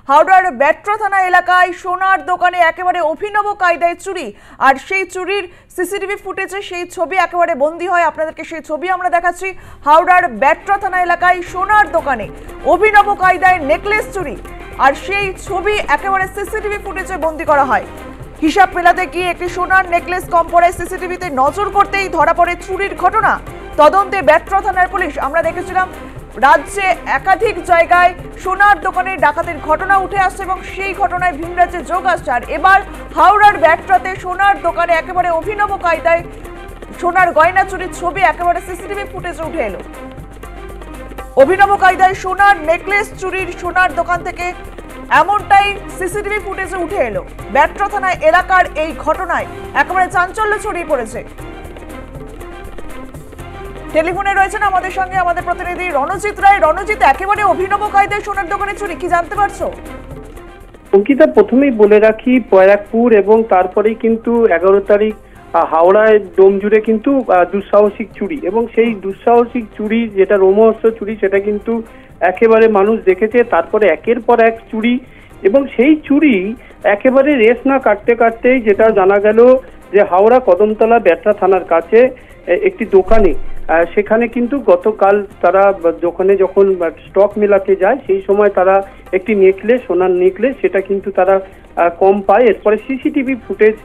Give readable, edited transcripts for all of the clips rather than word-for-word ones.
হাওড়ার ব্যাট্রা থানা এলাকায় সোনার দোকানে একেবারে অভিনব কায়দায় চুরি, আর সেই চুরির সিসিটিভি ফুটেজে সেই ছবি একেবারে বন্দী হয়। আপনাদেরকে সেই ছবি আমরা দেখাচ্ছি। হাওড়ার ব্যাট্রা থানা এলাকায় সোনার দোকানে অভিনব কায়দায় নেকলেস চুরি, আর সেই ছবি একেবারে সিসিটিভি ফুটেজে বন্দী করা হয়। হিসাব মেলাতে গিয়ে একটি সোনার নেকলেস কম পড়ায় সিসিটিভিতে নজর করতেই ধরা পড়ে চুরির ঘটনা। তদন্তে ব্যাট্রা থানার পুলিশ। আমরা দেখেছিলাম রাজ্যে একাধিক জায়গায় সোনার দোকানে ডাকাতির ঘটনা উঠে আসছে এবং সেই ঘটনায় ভিন রাজ্যে যোগ আসছে। আর এবার হাওড়ার ব্যাট্রাতে সোনার দোকানে একেবারে অভিনব কায়দায় সোনার গয়না চুরির ছবি একেবারে সিসিটিভি ফুটেজে উঠে এলো। অভিনব কায়দায় সোনার নেকলেস চুরির সোনার দোকান থেকে এমনটাই সিসিটিভি ফুটেজে উঠে এলো। ব্যাট্রা থানা এলাকার এই ঘটনায় একেবারে চাঞ্চল্য ছড়িয়ে পড়েছে। টেলিফোনে রয়েছেন আমাদের সঙ্গে আমাদের প্রতিনিধি রণজিৎ রায়। রণজিৎ, একেবারে অভিনব কায়দায় সোনার দোকানে চুরি, কি জানতে পারছো? অঙ্কিতা, প্রথমেই বলে রাখি, ব্যারাকপুর এবং তারপরেই কিন্তু 11 তারিখ হাওড়ায় ডোমজুড়ে কিন্তু দুঃসাহসিক চুরি, এবং সেই দুঃসাহসিক চুরি যেটা রোমহর্ষ চুরি সেটা কিন্তু একেবারে মানুষ দেখেছে। তারপরে একের পর এক চুরি, এবং সেই চুরি একেবারে রেস না কাটতে কাটতেই যেটা জানা গেল যে হাওড়া কদমতলা ব্যাট্রা থানার কাছে একটি দোকানে, সেখানে কিন্তু গতকাল তারা দোকানে যখন স্টক মেলাতে যায় সেই সময় তারা একটি নেকলেস, সোনার নেকলেস, সেটা কিন্তু তারা কম পায়। এরপরে সিসিটিভি ফুটেজ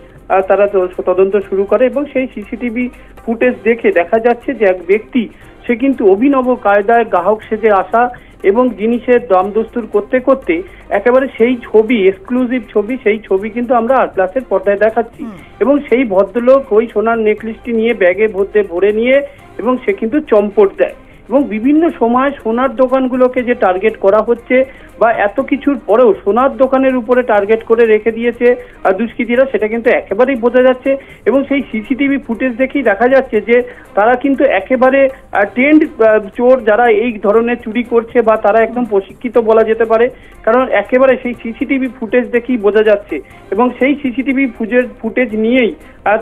তারা তদন্ত শুরু করে, এবং সেই সিসিটিভি ফুটেজ দেখে দেখা যাচ্ছে যে এক ব্যক্তি, সে কিন্তু অভিনব কায়দায় গ্রাহক সেজে আসা এবং জিনিসের দাম দস্তুর করতে করতে একেবারে সেই ছবি, এক্সক্লুসিভ ছবি, সেই ছবি কিন্তু আমরা ক্লাসের পর্দায় দেখাচ্ছি। এবং সেই ভদ্রলোক ওই সোনার নেকলেসটি নিয়ে ব্যাগে ভরে নিয়ে, এবং সে কিন্তু চম্পট দেয়। এবং বিভিন্ন সময় সোনার দোকানগুলোকে যে টার্গেট করা হচ্ছে বা এত কিছুর পরেও সোনার দোকানের উপরে টার্গেট করে রেখে দিয়েছে দুষ্কৃতীরা, সেটা কিন্তু একেবারেই বোঝা যাচ্ছে। এবং সেই সিসিটিভি ফুটেজ দেখেই দেখা যাচ্ছে যে তারা কিন্তু একেবারে ট্রেন্ড চোর, যারা এই ধরনের চুরি করছে বা তারা একদম প্রশিক্ষিত বলা যেতে পারে, কারণ একেবারে সেই সিসিটিভি ফুটেজ দেখেই বোঝা যাচ্ছে। এবং সেই সিসিটিভি ফুটেজ নিয়েই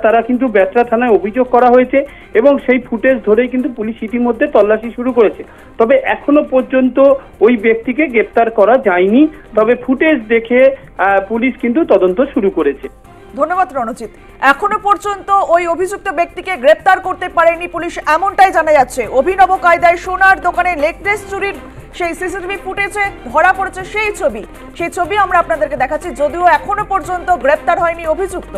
তারা কিন্তু ব্যাট্রা থানায় অভিযোগ করা হয়েছে, এবং সেই ফুটেজ ধরেই কিন্তু পুলিশ ইতিমধ্যে তল্লাশি শুরু করেছে। তবে এখনো পর্যন্ত ওই ব্যক্তিকে গ্রেপ্তার করা যায়নি, তবে ফুটেজ দেখে পুলিশ কিন্তু তদন্ত শুরু করেছে। ধন্যবাদ রণজিৎ। এখনো পর্যন্ত ওই অভিযুক্ত ব্যক্তিকে গ্রেপ্তার করতে পারেনি পুলিশ, এমনটাই জানা যাচ্ছে। অভিনব কায়দায় সোনার দোকানে নেকলেস চুরির সেই সিসিটিভি ফুটেজে ধরা পড়েছে সেই ছবি আমরা আপনাদেরকে দেখাচ্ছি, যদিও এখনো পর্যন্ত গ্রেপ্তার হয়নি অভিযুক্ত।